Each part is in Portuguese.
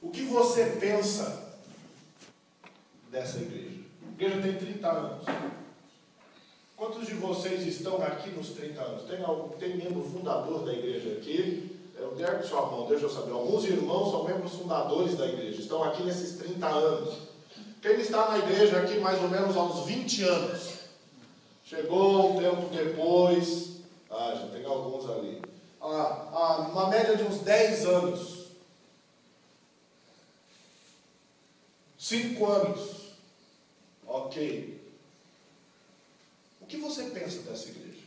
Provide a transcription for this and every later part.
O que você pensa dessa igreja? A igreja tem 30 anos. Quantos de vocês estão aqui nos 30 anos? Tem membro fundador da igreja aqui? Eu quero sua mão, deixa eu saber. Alguns irmãos são membros fundadores da igreja, estão aqui nesses 30 anos. Quem está na igreja aqui mais ou menos aos 20 anos? Chegou um tempo depois, já tem alguns ali. Uma média de uns 10 anos. 5 anos. Ok. O que você pensa dessa igreja?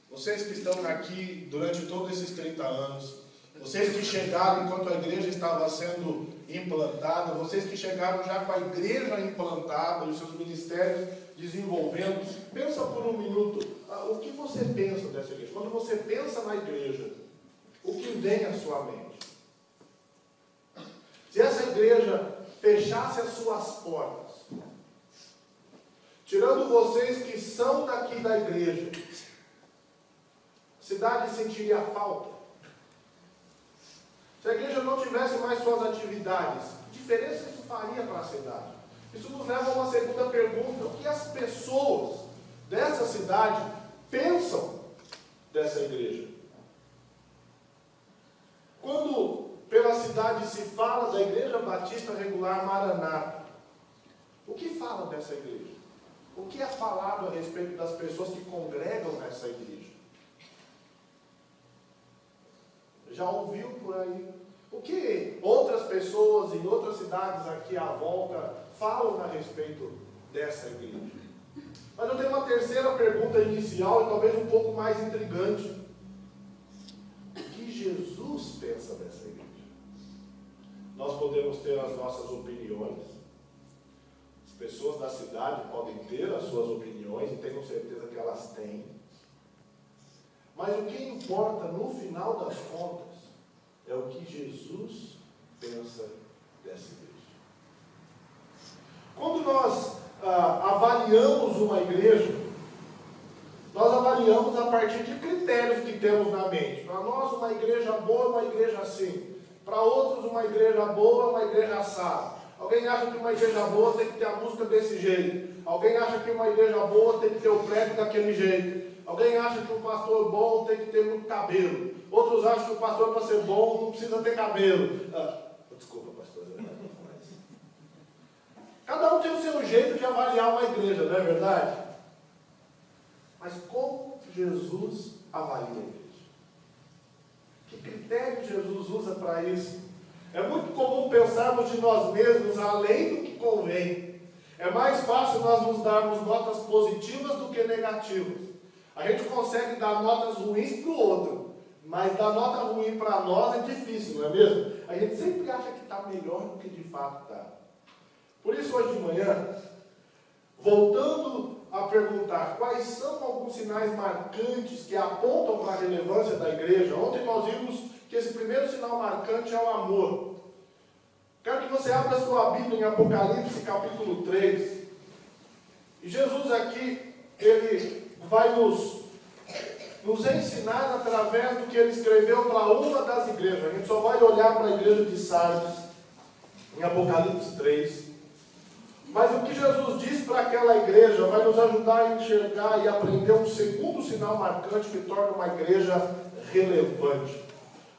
Vocês que estão aqui durante todos esses 30 anos, vocês que chegaram enquanto a igreja estava sendo implantada, vocês que chegaram já com a igreja implantada e os seus ministérios desenvolvendo, pensa por um minuto, o que você pensa dessa igreja? Quando você pensa na igreja, o que vem à sua mente? Se essa igreja fechasse as suas portas, tirando vocês que são daqui da igreja, a cidade sentiria falta. Se a igreja não tivesse mais suas atividades, que diferença isso faria para a cidade? Isso nos leva a uma segunda pergunta: o que as pessoas dessa cidade pensam dessa igreja? Quando pela cidade se fala da Igreja Batista Regular Maranata, o que fala dessa igreja? O que é falado a respeito das pessoas que congregam nessa igreja? Já ouviu por aí? O que outras pessoas em outras cidades aqui à volta falam a respeito dessa igreja? Mas eu tenho uma terceira pergunta inicial e talvez um pouco mais intrigante. O que Jesus pensa dessa igreja? Nós podemos ter as nossas opiniões. As pessoas da cidade podem ter as suas opiniões e tenho certeza que elas têm. Mas o que importa no final das contas é o que Jesus pensa dessa igreja. Quando nós avaliamos uma igreja, nós avaliamos a partir de critérios que temos na mente. Para nós, uma igreja boa é uma igreja assim. Para outros, uma igreja boa é uma igreja assada. Alguém acha que uma igreja boa tem que ter a música desse jeito. Alguém acha que uma igreja boa tem que ter o prédio daquele jeito. Alguém acha que um pastor bom tem que ter muito cabelo. Outros acham que o pastor, para ser bom, não precisa ter cabelo. Desculpa, pastor. Cada um tem o seu jeito de avaliar uma igreja, não é verdade? Mas como Jesus avalia a igreja? Que critério Jesus usa para isso? É muito comum pensarmos de nós mesmos além do que convém. É mais fácil nós nos darmos notas positivas do que negativas. A gente consegue dar notas ruins para o outro, mas dar nota ruim para nós é difícil, não é mesmo? A gente sempre acha que está melhor do que de fato está. Por isso, hoje de manhã, voltando a perguntar quais são alguns sinais marcantes que apontam para a relevância da igreja. Ontem nós vimos que esse primeiro sinal marcante é o amor. Quero que você abra sua Bíblia em Apocalipse capítulo 3. E Jesus aqui, ele vai nos ensinar através do que ele escreveu para uma das igrejas. A gente só vai olhar para a igreja de Sardes, em Apocalipse 3. Mas o que Jesus diz para aquela igreja vai nos ajudar a enxergar e aprender um segundo sinal marcante que torna uma igreja relevante.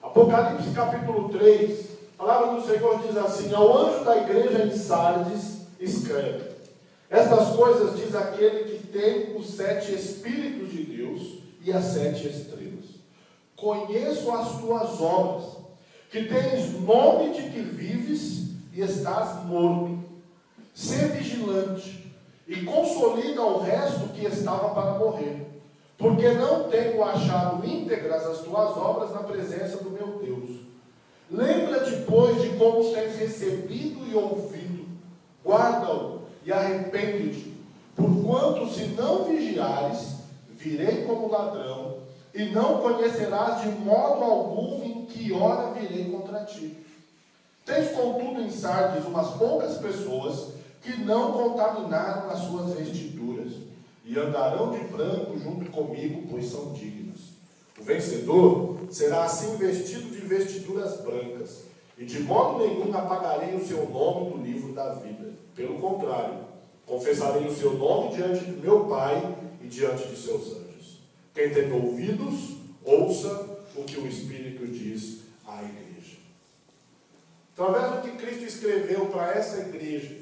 Apocalipse capítulo 3, a palavra do Senhor diz assim: ao anjo da igreja em Sardes escreve: estas coisas diz aquele que tem os 7 Espíritos de Deus e as 7 estrelas. Conheço as tuas obras, que tens nome de que vives e estás morto. Sê vigilante e consolida o resto que estava para morrer, porque não tenho achado íntegras as tuas obras na presença do meu Deus. Lembra-te, pois, de como tens recebido e ouvido, guarda-o e arrepende-te, porquanto se não vigiares, virei como ladrão, e não conhecerás de modo algum em que hora virei contra ti. Tens, contudo, em Sardes umas poucas pessoas que não contaminaram as suas vestiduras, e andarão de branco junto comigo, pois são dignos. O vencedor será assim vestido de vestiduras brancas, E de modo nenhum apagarei o seu nome do livro da vida. Pelo contrário, confessarei o seu nome diante do meu Pai e diante de seus anjos. Quem tem ouvidos, ouça o que o Espírito diz à igreja. Através do que Cristo escreveu para essa igreja,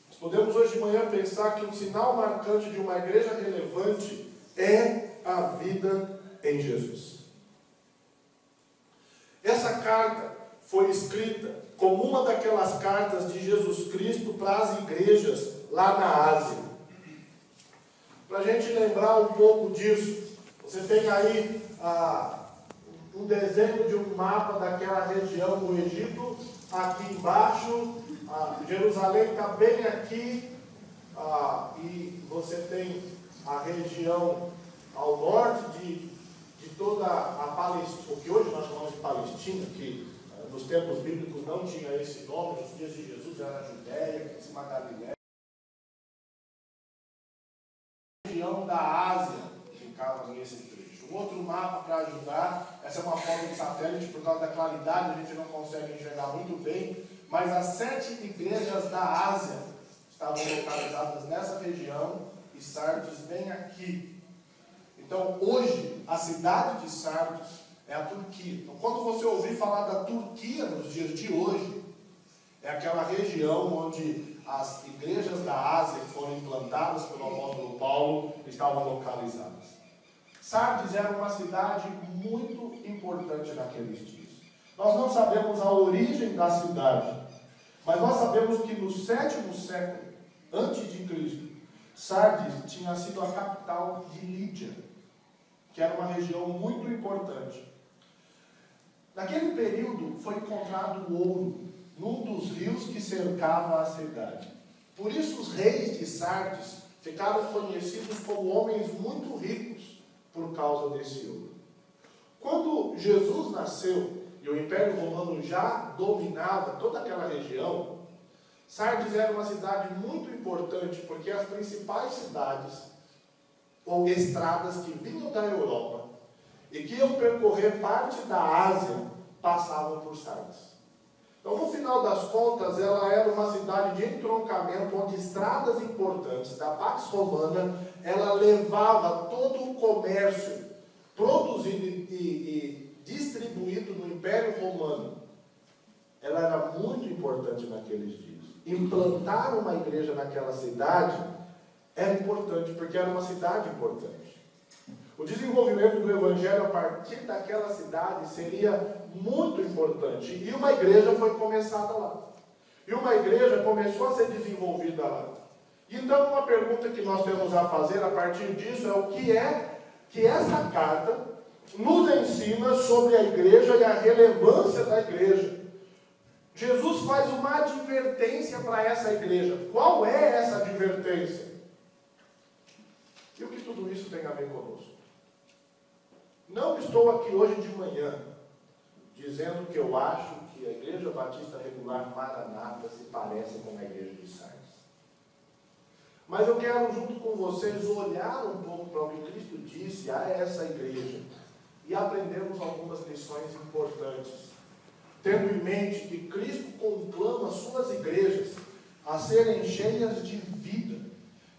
nós podemos hoje de manhã pensar que um sinal marcante de uma igreja relevante é a vida em Jesus. Essa carta foi escrita como uma daquelas cartas de Jesus Cristo para as igrejas lá na Ásia. Para a gente lembrar um pouco disso, você tem aí um desenho de um mapa daquela região do Egito, aqui embaixo, Jerusalém está bem aqui, e você tem a região ao norte de toda a Palestina, o que hoje nós chamamos de Palestina, que nos tempos bíblicos não tinha esse nome, nos dias de Jesus era a Judéia, em cima da Galileia. A região da Ásia ficava nesse trecho. Um outro mapa para ajudar, essa é uma foto de satélite, por causa da claridade a gente não consegue enxergar muito bem, mas as 7 igrejas da Ásia estavam localizadas nessa região e Sardes bem aqui. Então hoje a cidade de Sardes é a Turquia. Então, quando você ouvir falar da Turquia nos dias de hoje, é aquela região onde as igrejas da Ásia que foram implantadas pelo apóstolo Paulo estavam localizadas. Sardes era uma cidade muito importante naqueles dias. Nós não sabemos a origem da cidade, mas nós sabemos que no 7º século antes de Cristo, Sardes tinha sido a capital de Lídia, que era uma região muito importante. Naquele período foi encontrado ouro num dos rios que cercava a cidade. Por isso os reis de Sardes ficaram conhecidos como homens muito ricos por causa desse ouro. Quando Jesus nasceu e o Império Romano já dominava toda aquela região, Sardes era uma cidade muito importante porque as principais cidades ou estradas que vinham da Europa e que iam percorrer parte da Ásia, passavam por Sardes. Então, no final das contas, ela era uma cidade de entroncamento, onde estradas importantes da Pax Romana, ela levava todo o comércio produzido e distribuído no Império Romano. Ela era muito importante naqueles dias. Implantar uma igreja naquela cidade era importante, porque era uma cidade importante. O desenvolvimento do Evangelho a partir daquela cidade seria muito importante. E uma igreja foi começada lá. E uma igreja começou a ser desenvolvida lá. Então, uma pergunta que nós temos a fazer a partir disso é o que é que essa carta nos ensina sobre a igreja e a relevância da igreja. Jesus faz uma advertência para essa igreja. Qual é essa advertência? E o que tudo isso tem a ver conosco? Não estou aqui hoje de manhã dizendo que eu acho que a Igreja Batista Regular Maranata se parece com a Igreja de Sardes. Mas eu quero, junto com vocês, olhar um pouco para o que Cristo disse a essa igreja e aprendermos algumas lições importantes, tendo em mente que Cristo conclama suas igrejas a serem cheias de vida.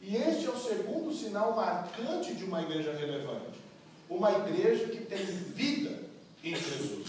E este é o segundo sinal marcante de uma igreja relevante. Uma igreja que tem vida em Jesus.